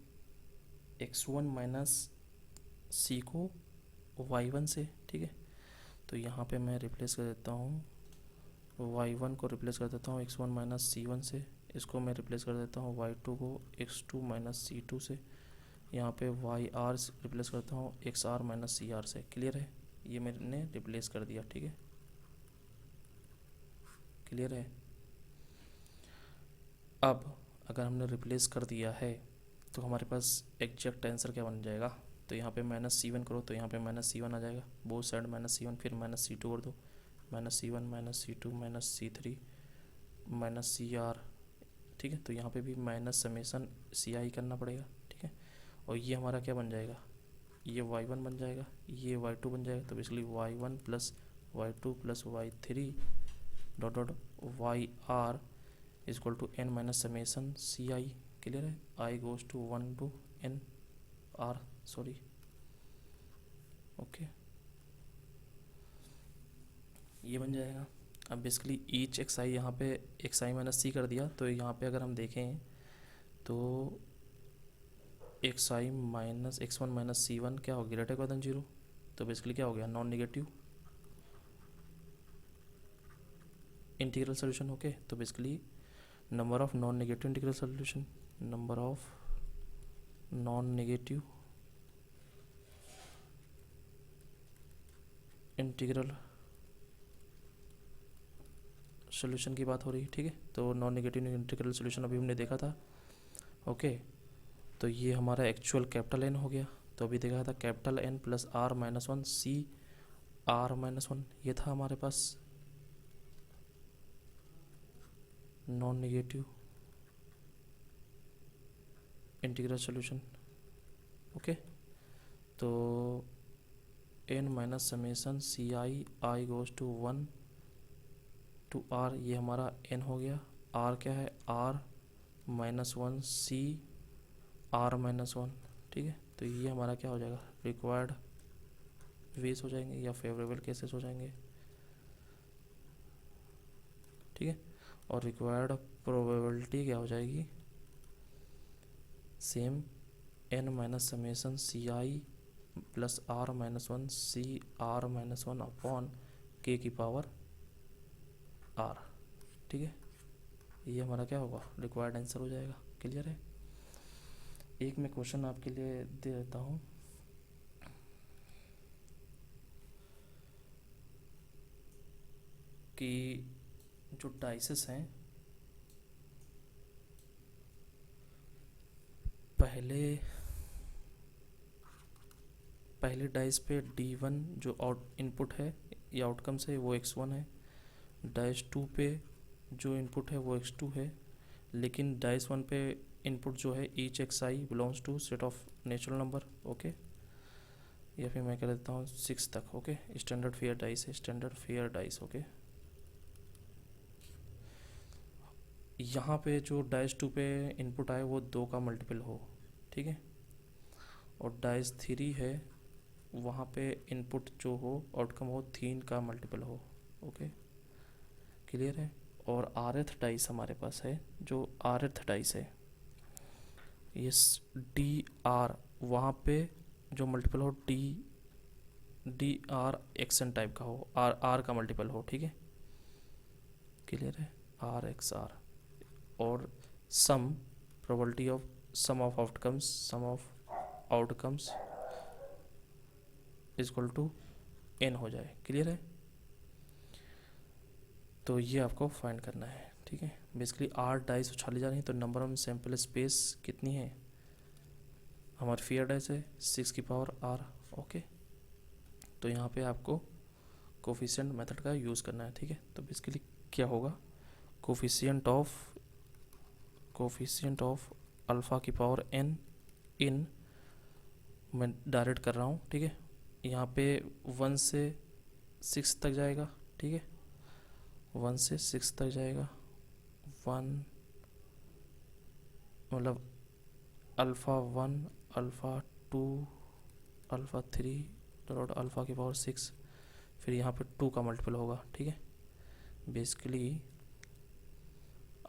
x1 माइनस सी को y1 से, ठीक है, तो यहाँ पे मैं रिप्लेस कर देता हूँ y1 को रिप्लेस कर देता हूँ x1 माइनस c1 से, इसको मैं रिप्लेस कर देता हूँ y2 को x2 माइनस c2 से, यहाँ पे yr रिप्लेस करता हूँ xr माइनस cr से, क्लियर है, ये मैंने रिप्लेस कर दिया, ठीक है, क्लियर है। अब अगर हमने रिप्लेस कर दिया है तो हमारे पास एग्जैक्ट आंसर क्या बन जाएगा, तो यहाँ पे -c1 करो तो यहाँ पे -c1 आ जाएगा, बोथ साइड -c1, फिर -c2 कर दो, -c1 -c2 -c3 -cr, ठीक है, तो यहाँ पे भी माइनस समेसन ci करना पड़ेगा, ठीक है, और ये हमारा क्या बन जाएगा, ये y1 बन जाएगा, ये y2 बन जाएगा, तो basically y1 plus y2 plus y3 dot dot yr is equal to n minus summation ci, clear है, i goes to 1 to n r, sorry, okay, ये बन जाएगा। अब बेसिकली ईच xi यहाँ पे xi माइनस सी कर दिया, तो यहाँ पे अगर हम देखें तो xi minus x1 minus c1 क्या हो गया, ग्रेटर देन 0, तो बेसिकली क्या हो गया, non negative integral solution, okay, तो basically number of non negative integral solution, number of non negative integral solution की बात हो रही है, ठीक है, तो नॉन नेगेटिव इंटीग्रल सोल्यूशन अभी हमने देखा था, ओके, तो ये हमारा एक्चुअल कैपिटल N हो गया, तो अभी देखा था capital N plus R minus 1 C R minus 1, ये था हमारे पास non negative integral solution, okay, तो n minus summation C i goes to 1 to r, ये हमारा n हो गया, r क्या है, r minus 1 C r minus 1, ठीक है, तो ये हमारा क्या हो जाएगा, रिक्वायर्ड वेज हो जाएंगे या फेवरेबल केसेस हो जाएंगे, ठीक है, और रिक्वायर्ड प्रोबेबिलिटी क्या हो जाएगी, same n minus summation C आई plus r minus 1 C r minus 1 upon k की पावर r, ठीक है, ये हमारा क्या होगा, रिक्वायर्ड आंसर हो जाएगा, क्लियर है। एक मैं क्वेश्चन आपके लिए दे देता हूँ, कि जो डाइसेस हैं पहले डाइस पे D1 जो इनपुट है या आउटकम्स है वो x1 है, डाइस 2 पे जो इनपुट है वो x2 है, लेकिन डाइस 1 पे इनपुट जो है each xi belongs to set of natural number, okay, या फिर मैं कह देता हूँ 6 तक, ओके, स्टैंडर्ड फेयर डाइस है, स्टैंडर्ड फेयर डाइस, ओके, यहाँ पे जो डाइस 2 पे इनपुट आए वो 2 का मल्टीपल हो, ठीक है, और डाइस 3 है वहाँ पे इनपुट जो हो आउटकम हो 3 का मल्टीपल हो, ओके, क्लियर है। और आरएथ डाइस हमारे पास है, जो आरएथ डाइस है ये डी आर, वहाँ पे जो मल्टीपल हो डी आर एक्सन टाइप का हो, आर का मल्टीपल हो, ठीक है, क्लियर है, आर एक्स आर, और sum probability of sum of outcomes is equal to n हो जाए, क्लियर है। तो ये आपको फाइंड करना है, ठीक है, बेसिकली 8 डाइस उछाली जा रही हैं, तो नंबर ऑफ सैम्पल स्पेस कितनी है, हमारी फेयर डाइस है 6 की पावर r, ओके, तो यहाँ पे आपको कोफिशिएंट मेथड का यूज़ करना है, ठीक है, तो बेसिकली क्या होगा, कोफिशिएंट ऑफ अल्फ़ा की पावर n इन, मैं डायरेक्ट कर रहा हूँ, ठीक है, यहाँ पे 1 से 6 तक जाएगा, ठीक है, 1 से 6 तक जाएगा। 1 मतलब α1, α2, α3 डॉट अल्फ़ा की पावर 6, फिर यहाँ पे 2 का मल्टीपल होगा, ठीक है। बेसिकली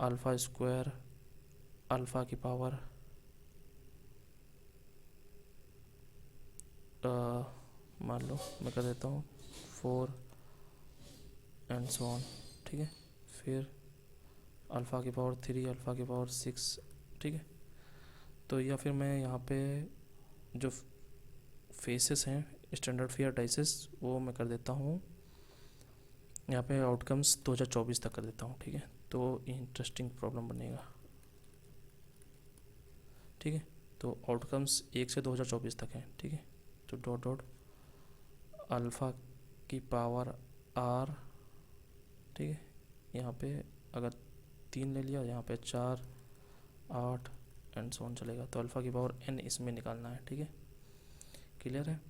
अल्फ़ा स्क्वायर अल्फ़ा की पावर मान लो मैं कर देता हूँ 4 एंड सो ऑन, ठीक है। फिर अल्फ़ा की पावर 3 अल्फ़ा की पावर 6, ठीक है। तो या फिर मैं यहाँ पे जो फेसेस हैं स्टैंडर्ड फियर डाइसेस वो मैं कर देता हूँ यहाँ पे आउटकम्स 2024 तक कर देता हूँ, ठीक है। तो इंटरेस्टिंग प्रॉब्लम बनेगा, ठीक है। तो आउटकम्स 1 से 2024 तक हैं, ठीक है। तो डॉट डॉट अल्फ़ा की पावर r, ठीक है। यहाँ पे अगर 3 ले लिया, यहाँ पे 4, 8 एंड सो ऑन चलेगा। तो अल्फ़ा की पावर n इसमें निकालना है, ठीक है। क्लियर है।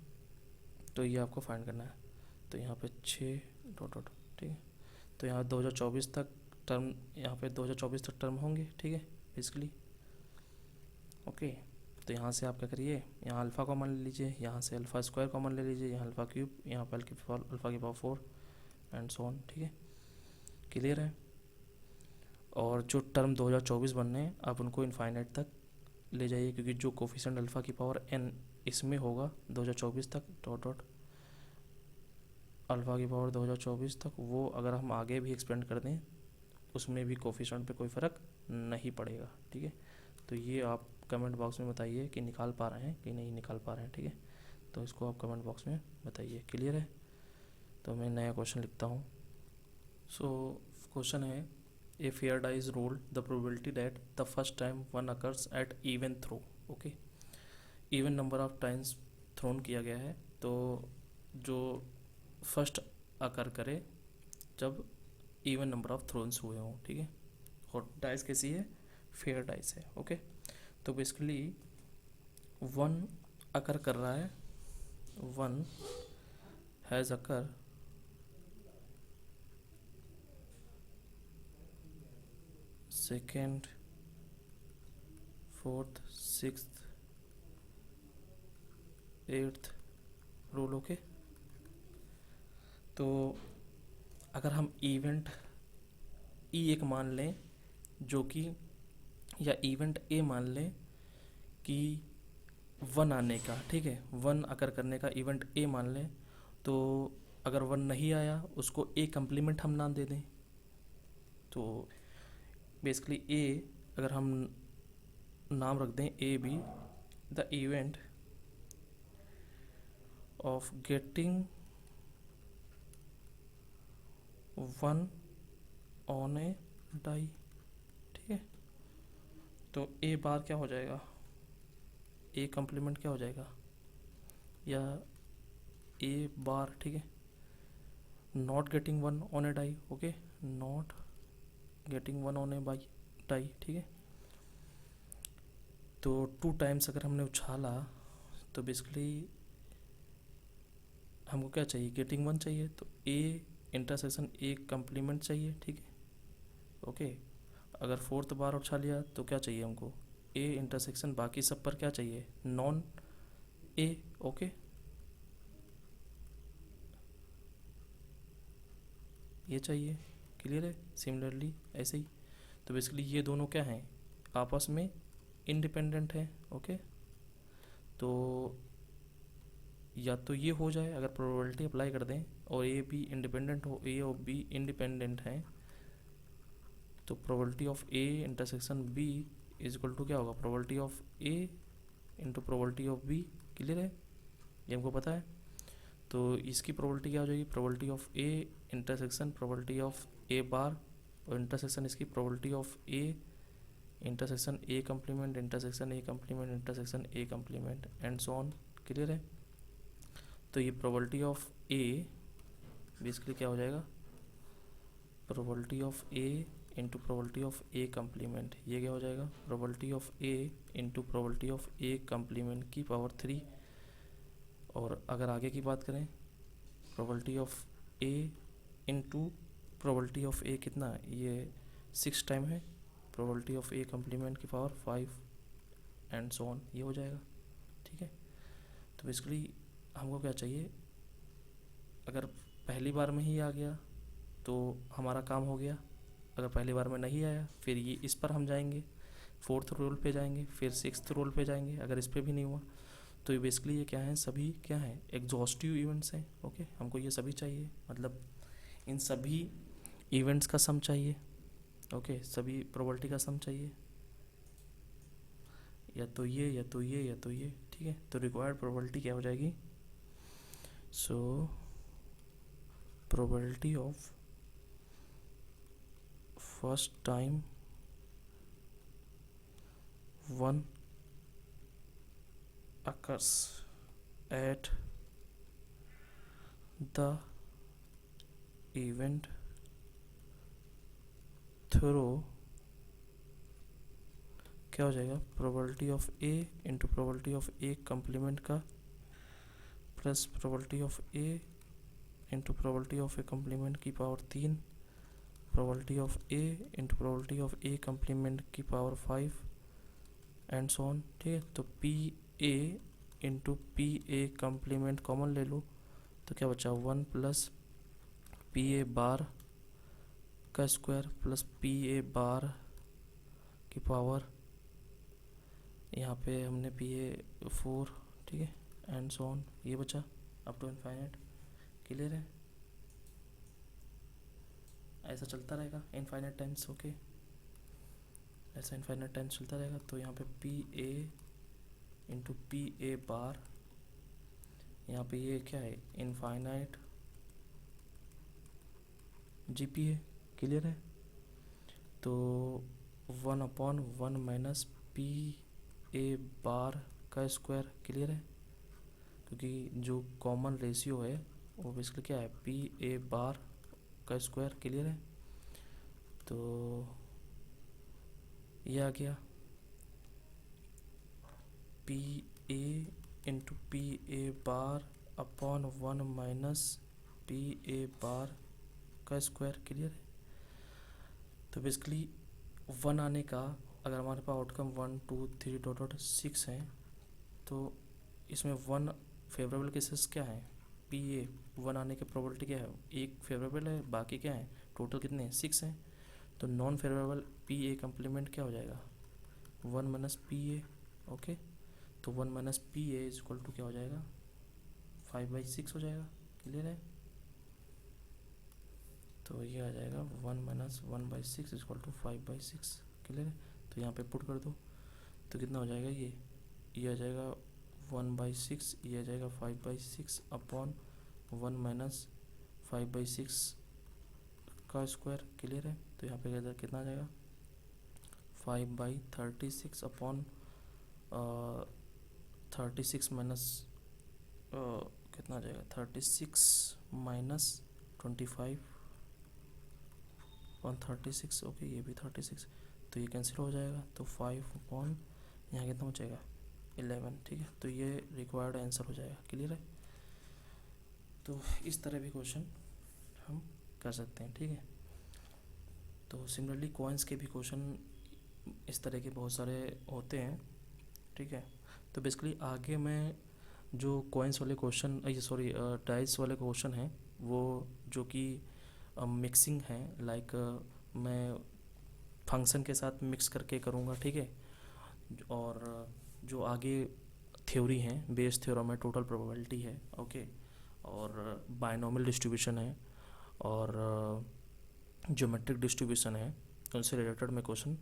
तो ये आपको फाइंड करना है। तो यहाँ पे 6 डॉट डॉट, ठीक है। तो यहाँ 2024 तक टर्म, यहाँ पे 2024 तक टर्म होंगे, ठीक है, बेसिकली। ओके, तो यहाँ से आप क्या करिए, यहाँ अल्फ़ा कॉमन ले लीजिए, यहाँ से अल्फ़ा स्क्वायर कॉमन ले लीजिए, यहाँ अल्फ़ा क्यूब, यहाँ पर अल्फ़ा की पावर 4 एंड सो ऑन, ठीक है। क्लियर है। और जो टर्म 2024 बनने हैं आप उनको इनफाइनाइट तक ले जाइए, क्योंकि जो कोफिशिएंट अल्फ़ा की पावर n इसमें होगा 2024 तक डॉट डॉट अल्फ़ा की पावर 2024 तक, वो अगर हम आगे भी एक्सपेंड कर दें उसमें भी कोफिशिएंट पे कोई फ़र्क नहीं पड़ेगा, ठीक है। तो ये आप कमेंट बॉक्स में बताइए कि निकाल पा रहे हैं कि नहीं निकाल पा रहे हैं, ठीक है। तो इसको आप कमेंट बॉक्स में बताइए। क्लियर है। तो मैं नया क्वेश्चन लिखता हूँ। सो क्वेश्चन है, a fair dice rolled the probability that the first time one occurs at even throw, okay. Even number of times thrown किया गया है, तो जो फर्स्ट अकर करे जब इवन नंबर ऑफ थ्रोन्स हुए हों, ठीक है। और डाइस कैसी है, फेयर डाइस है, ओके। तो बेसिकली 1 अकर कर रहा है, 1 has occur second, fourth, sixth, 8th roll, okay. तो अगर हम इवेंट E1 मान लें जो कि, या इवेंट A मान लें कि 1 आने का, ठीक है, 1 अकर करने का इवेंट A मान लें, तो अगर 1 नहीं आया उसको A कम्प्लीमेंट हम नाम दे दें। तो बेसिकली A अगर हम नाम रख दें AB, the event of getting 1 on a die, ठीक है। तो A बार क्या हो जाएगा, A कम्प्लीमेंट क्या हो जाएगा, या A बार, ठीक है, not getting 1 on a die, okay, not getting 1 on a die, ठीक है। तो 2 टाइम्स अगर हमने उछाला तो बेसिकली हमको क्या चाहिए, गेटिंग 1 चाहिए, तो A इंटरसेक्शन A कम्प्लीमेंट चाहिए, ठीक है, ओके। अगर 4th बार उछा लिया तो क्या चाहिए हमको, A इंटरसेक्शन बाकी सब पर क्या चाहिए, नॉन A, ओके। ये चाहिए। क्लियर है। सिमिलरली ऐसे ही, तो बेसिकली ये दोनों क्या हैं, आपस में इंडिपेंडेंट हैं, ओके। तो या तो ये हो जाए अगर प्रोबेबिलिटी अप्लाई कर दें और ए भी इंडिपेंडेंट हो, ए और बी इंडिपेंडेंट हैं, तो probability of A intersection B is equal to क्या होगा, probability of A into probability of B. Clear है, ये हमको पता है। तो इसकी प्रोबेबिलिटी क्या हो जाएगी, probability of A intersection probability of A bar, और इंटरसेक्शन इसकी probability of A intersection A complement intersection A complement intersection A complement and so on. Clear है। तो ये प्रोबेबिलिटी ऑफ ए बेसिकली क्या हो जाएगा, probability of A into probability of A complement, ये क्या हो जाएगा, probability of A into probability of A complement की पावर 3, और अगर आगे की बात करें, probability of A into probability of A कितना है, ये 6 टाइम है प्रोबेबिलिटी ऑफ ए कम्प्लीमेंट की पावर 5 एंड सो ऑन, ये हो जाएगा। ठीक है, तो बेसिकली हमको क्या चाहिए, अगर पहली बार में ही आ गया तो हमारा काम हो गया, अगर पहली बार में नहीं आया फिर ये इस पर हम जाएंगे, 4th रूल पे जाएंगे, फिर 6th रूल पे जाएंगे। अगर इस पर भी नहीं हुआ तो ये बेसिकली ये क्या है, सभी क्या है, एग्जॉस्टिव इवेंट्स हैं। ओके, हमको ये सभी चाहिए, मतलब इन सभी इवेंट्स का सम चाहिए। ओके, सभी प्रोबेबिलिटी का सम चाहिए, या तो ये या तो ये या तो ये। ठीक है, तो रिक्वायर्ड प्रोबेबिलिटी क्या हो जाएगी, so probability of first time one occurs at the event through क्या हो जाएगा, probability of A into probability of A complement का plus probability of A into probability of A complement की power 3, probability of A into probability of A complement की पावर 5 एंड सो ऑन। ठीक है, तो P A into P A complement common ले लो तो क्या बचा, 1 प्लस पी ए बार का स्क्वायर प्लस पी ए बार की पावर, यहाँ पे हमने पी ए 4, ठीक है, एंड सो ऑन, ये बचा अप टू इनफाइनाइट। क्लियर है, ऐसा चलता रहेगा इनफाइनाइट टाइम्स। ओके, ऐसा इनफाइनाइट टाइम्स चलता रहेगा। तो यहाँ पे P A into P A bar, यहाँ पे ये क्या है, infinite G P A. Clear है, तो 1/1 माइनस पी ए बार का स्क्वायर। क्लियर है, क्योंकि जो कॉमन रेशियो है वो बेसिकली क्या है, पी ए बार का स्क्वायर। क्लियर है, तो ये आ गया P A into P A bar upon 1 minus P A bar का स्क्वायर। क्लियर है, तो बेसिकली 1 आने का, अगर हमारे पास आउटकम 1 2 3 डॉट डॉट 6 हैं तो इसमें 1 फेवरेबल केसेस क्या है, पी ए 1 आने की प्रोबेबिलिटी क्या है, एक फेवरेबल है, बाकी क्या है, टोटल कितने हैं, 6 हैं। तो non favourable P A complement क्या हो जाएगा, 1 माइनस पी ए। ओके, तो 1 minus P A is equal to क्या हो जाएगा, 5/6 हो जाएगा। क्लियर है, तो ये आ जाएगा 1 minus 1/6 is equal to 5/6। Clear है, तो यहाँ पे पुट कर दो तो कितना हो जाएगा, ये आ जाएगा 1/6, ये आ जाएगा 5/6 अपॉन 1 माइनस 5/6 का स्क्वायर। क्लियर है, तो यहाँ पे कितना आ जाएगा, 5/36 अपॉन 36 माइनस कितना आ जाएगा, 36 माइनस 25 और 36। ओके, ये भी 36, तो ये कैंसिल हो जाएगा, तो 5 अपॉन यहाँ कितना हो जाएगा, 11। ठीक है, तो ये रिक्वायर्ड आंसर हो जाएगा। क्लियर है, तो इस तरह भी क्वेश्चन हम कर सकते हैं। ठीक है, तो सिमिलरली कॉइन्स के भी क्वेश्चन इस तरह के बहुत सारे होते हैं। ठीक है, तो बेसिकली आगे मैं जो कॉइन्स वाले क्वेश्चन, ये सॉरी डाइस वाले क्वेश्चन हैं, वो जो कि मिक्सिंग है, लाइक मैं फंक्शन के साथ मिक्स करके करूँगा। ठीक है, और जो आगे थ्योरी हैं, बेस थ्योरम है, टोटल प्रोबेबिलिटी है, ओके, और बायनॉमियल डिस्ट्रीब्यूशन है, और ज्योमेट्रिक डिस्ट्रीब्यूशन है, उनसे रिलेटेड मैं क्वेश्चन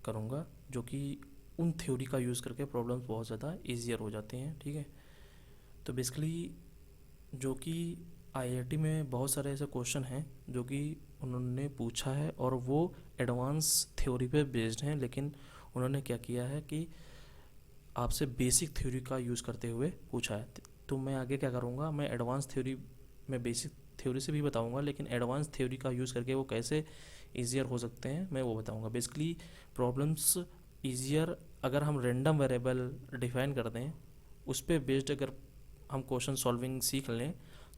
करूँगा, जो कि उन थ्योरी का यूज़ करके प्रॉब्लम्स बहुत ज़्यादा ईजियर हो जाते हैं। ठीक है, तो बेसिकली जो कि आईआईटी में बहुत सारे ऐसे क्वेश्चन हैं जो कि उन्होंने पूछा है और वो एडवांस थ्योरी पे बेस्ड हैं, लेकिन उन्होंने क्या किया है कि आपसे बेसिक थ्योरी का यूज़ करते हुए पूछा है। तो मैं आगे क्या करूँगा, मैं एडवांस थ्योरी में बेसिक थ्योरी से भी बताऊँगा, लेकिन एडवांस थ्योरी का यूज़ करके वो कैसे ईजियर हो सकते हैं मैं वो बताऊँगा। बेसिकली प्रॉब्लम्स ईजियर अगर हम रैंडम वेरिएबल डिफाइन कर दें, उस पर बेस्ड अगर हम क्वेश्चन सॉल्विंग सीख लें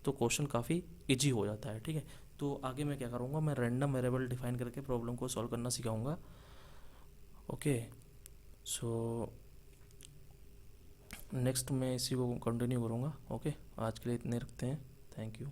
तो क्वेश्चन काफ़ी इजी हो जाता है। ठीक है, तो आगे मैं क्या करूँगा, मैं रैंडम वेरिएबल डिफाइन करके प्रॉब्लम को सॉल्व करना सिखाऊंगा। ओके, सो नेक्स्ट मैं इसी को कंटिन्यू करूँगा। ओके, आज के लिए इतने रखते हैं। Thank you.